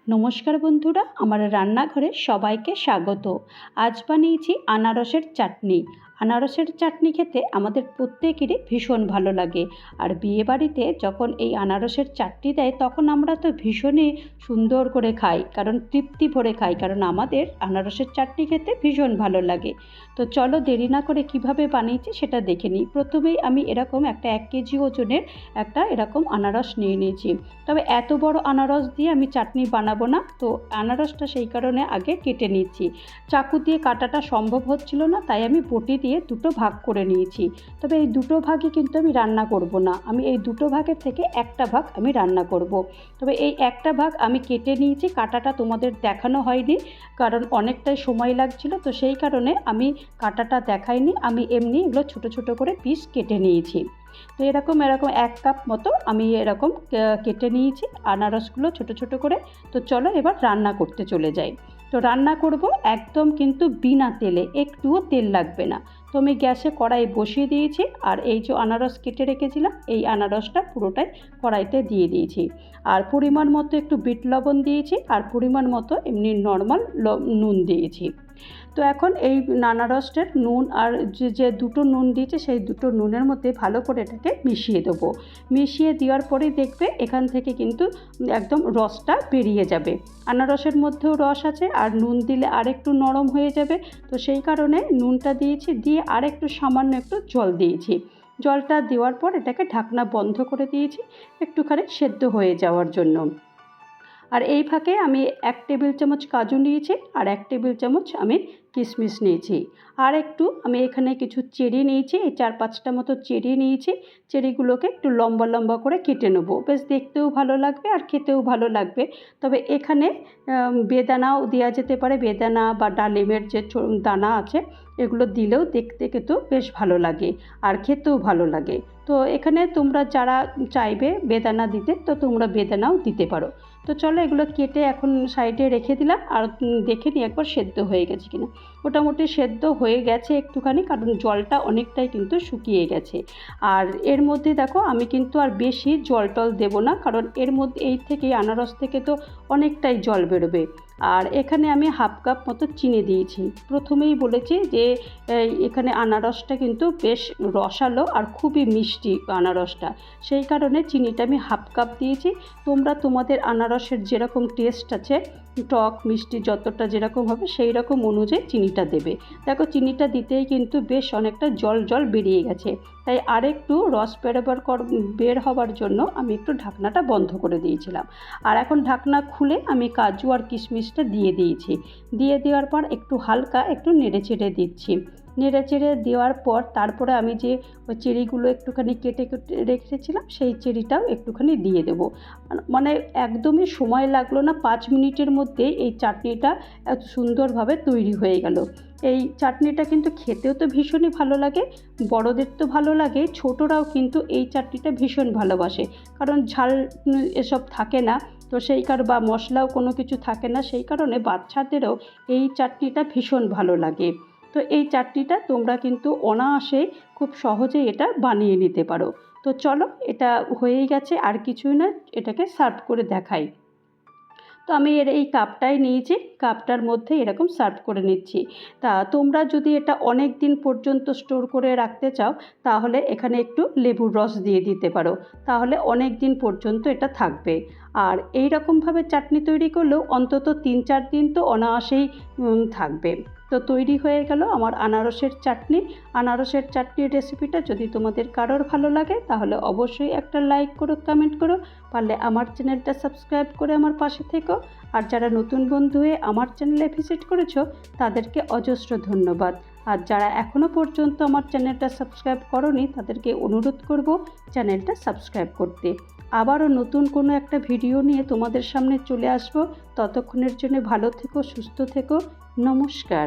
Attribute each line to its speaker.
Speaker 1: নমস্কার বন্ধুরা, আমার রান্নাঘরে সবাইকে স্বাগত। আজ বানিয়েছি আনারসের চাটনি। আনারসের চাটনি খেতে আমাদের প্রত্যেকেরই ভীষণ ভালো লাগে। আর বিয়েবাড়িতে যখন এই আনারসের চাটনি দেয় তখন আমরা তো ভীষণই সুন্দর করে খাই, কারণ তৃপ্তি ভরে খাই, কারণ আমাদের আনারসের চাটনি খেতে ভীষণ ভালো লাগে। তো চলো দেরি না করে কিভাবে বানিয়েছি সেটা দেখে নিই। প্রথমেই আমি এরকম একটা 1 কেজি ওজনের একটা এরকম আনারস নিয়ে নিয়েছি। তবে এত বড় আনারস দিয়ে আমি চাটনি বানাবো না, তো আনারসটা সেই কারণে আগে কেটে নিচ্ছি। চাকু দিয়ে কাটাটা সম্ভব হচ্ছিল না, তাই আমি বটি দিয়ে দুটো ভাগ করে নিয়েছি। তবে এই দুটো ভাগই কিন্তু আমি রান্না করব না, আমি এই দুটো ভাগের থেকে একটা ভাগ আমি রান্না করব। তবে এই একটা ভাগ আমি কেটে নিয়েছি, কাটাটা তোমাদের দেখানো হয়নি কারণ অনেকটাই সময় লাগছিল, তো সেই কারণে আমি কাটাটা দেখাইনি। আমি এমনি এগুলো ছোটো ছোটো করে পিস কেটে নিয়েছি। তো এরকম 1 কাপ মতো আমি এরকম কেটে নিয়েছি আনারসগুলো ছোটো ছোটো করে। তো চলো এবার রান্না করতে চলে যাই। তো রান্না করব একদম কিন্তু বিনা তেলে, একটুও তেল লাগবে না। তো আমি গ্যাসে কড়াই বসিয়ে দিয়েছি, আর এই যে আনারস কেটে রেখেছিলাম এই আনারসটা পুরোটাই কড়াইতে দিয়ে দিয়েছি। আর পরিমাণ মতো একটু বিট লবণ দিয়েছি, আর পরিমাণ মতো এমনি নর্মাল নুন দিয়েছি। তো এখন এই আনারসটার নুন আর যে দুটো নুন দিয়েছে সেই দুটো নুনের মধ্যে ভালো করে এটাকে মিশিয়ে দেবো। মিশিয়ে দেওয়ার পরে দেখবে এখান থেকে কিন্তু একদম রসটা বেরিয়ে যাবে। আনারসের মধ্যেও রস আছে, আর নুন দিলে আরেকটু নরম হয়ে যাবে। তো সেই কারণে নুনটা দিয়েছি, দিয়ে আরেকটু সামান্য একটু জল দিয়েছি। জলটা দেওয়ার পর এটাকে ঢাকনা বন্ধ করে দিয়েছি একটুখানি সেদ্ধ হয়ে যাওয়ার জন্য। আর এই ফাঁকে আমি 1 টেবিল চামচ কাজু নিয়েছি, আর 1 টেবিল চামচ আমি কিশমিশ নিয়েছি। আর একটু আমি এখানে কিছু চেরি নিয়েছি, এই 4-5টা মতো চেরি নিয়েছি। চেরিগুলোকে একটু লম্বা লম্বা করে কেটে নেব, বেশ দেখতেও ভালো লাগবে আর খেতেও ভালো লাগবে। তবে এখানে বেদানাও দেওয়া যেতে পারে, বেদানা বা ডালিমের যে দানা আছে এগুলো দিলেও দেখতে কিন্তু বেশ ভালো লাগে আর খেতেও ভালো লাগে। তো এখানে তোমরা যারা চাইবে বেদানা দিতে তো তোমরা বেদানাও দিতে পারো। তো চলো এগুলো কেটে এখন সাইডে রেখে দিলাম, আর দেখে নিই একবার সেদ্ধ হয়ে গেছে কিনা। মোটামুটি সেদ্ধ হয়ে গেছে একটুখানি, কারণ জলটা অনেকটাই কিন্তু শুকিয়ে গেছে। আর এর মধ্যে দেখো আমি কিন্তু আর বেশি জল টল দেবো না, কারণ এর মধ্যে এই থেকে আনারস থেকে তো অনেকটাই জল বেরোবে। আর এখানে আমি 1/2 কাপ মতো চিনি দিয়েছি। প্রথমেই বলেছি যে এখানে আনারসটা কিন্তু বেশ রসালো আর খুবই মিষ্টি আনারসটা, সেই কারণে চিনিটা আমি 1/2 কাপ দিয়েছি। তোমরা তোমাদের আনারসের যেরকম টেস্ট আছে, টক মিষ্টি যতটা যেরকম হবে সেই রকম অনুযায়ী চিনিটা দেবে। দেখো চিনিটা দিতেই কিন্তু বেশ অনেকটা জল জল বেরিয়ে গেছে, তাই আরেকটু রস বের হওয়ার জন্য আমি একটু ঢাকনাটা বন্ধ করে দিয়েছিলাম। আর এখন ঢাকনা খুলে আমি কাজু আর কিশমিশটা দিয়ে দিয়েছি। দিয়ে দেওয়ার পর একটু হালকা একটু নেড়ে চেড়ে দিচ্ছি। নেড়ে চেড়ে দেওয়ার পর তারপরে আমি যে ওই চেরিগুলো একটুখানি কেটে কেটে রেখেছিলাম সেই চেরিটাও একটুখানি দিয়ে দেবো। মানে একদমই সময় লাগলো না, 5 মিনিটের মধ্যেই এই চাটনিটা এত সুন্দরভাবে তৈরি হয়ে গেল। এই চাটনিটা কিন্তু খেতেও তো ভীষণই ভালো লাগে, বড়দের তো ভালো লাগে, ছোটরাও কিন্তু এই চাটনিটা ভীষণ ভালোবাসে, কারণ ঝাল এসব থাকে না। তো সেই কারণে বা মশলাও কোনো কিছু থাকে না, সেই কারণে বাচ্চাদেরও এই চাটনিটা ভীষণ ভালো লাগে। তো এই চাটনিটা তোমরা কিন্তু অনায়াসেই খুব সহজেই এটা বানিয়ে নিতে পারো। তো চলো এটা হয়েই গেছে, আর কিছুই না, এটাকে সার্ভ করে দেখাই। তো আমি এই কাপটাই নিয়েছি, কাপটার মধ্যে এরকম সার্ভ করে নিচ্ছি। তা তোমরা যদি এটা অনেক দিন পর্যন্ত স্টোর করে রাখতে চাও তাহলে এখানে একটু লেবুর রস দিয়ে দিতে পারো, তাহলে অনেক দিন পর্যন্ত এটা থাকবে। আর এই রকমভাবে চাটনি তৈরি করলেও অন্তত 3-4 দিন তো অনায়াসেই থাকবে। তো তৈরি হয়ে গেল আমার আনারসের চাটনি। আনারসের চাটনির রেসিপিটা যদি তোমাদের কারোর ভালো লাগে তাহলে অবশ্যই একটা লাইক করো, কমেন্ট করো, পারলে আমার চ্যানেলটা সাবস্ক্রাইব করে আমার পাশে থেকো। আর যারা নতুন বন্ধু হয়ে আমার চ্যানেলে ভিজিট করেছো তাদেরকে অজস্র ধন্যবাদ। আর যারা এখনও পর্যন্ত আমার চ্যানেলটা সাবস্ক্রাইব করোনি তাদেরকে অনুরোধ করব চ্যানেলটা সাবস্ক্রাইব করতে। আবারও নতুন কোনো একটা ভিডিও নিয়ে তোমাদের সামনে চলে আসবো। ততক্ষণের জন্য ভালো থেকো, সুস্থ থেকো। নমস্কার।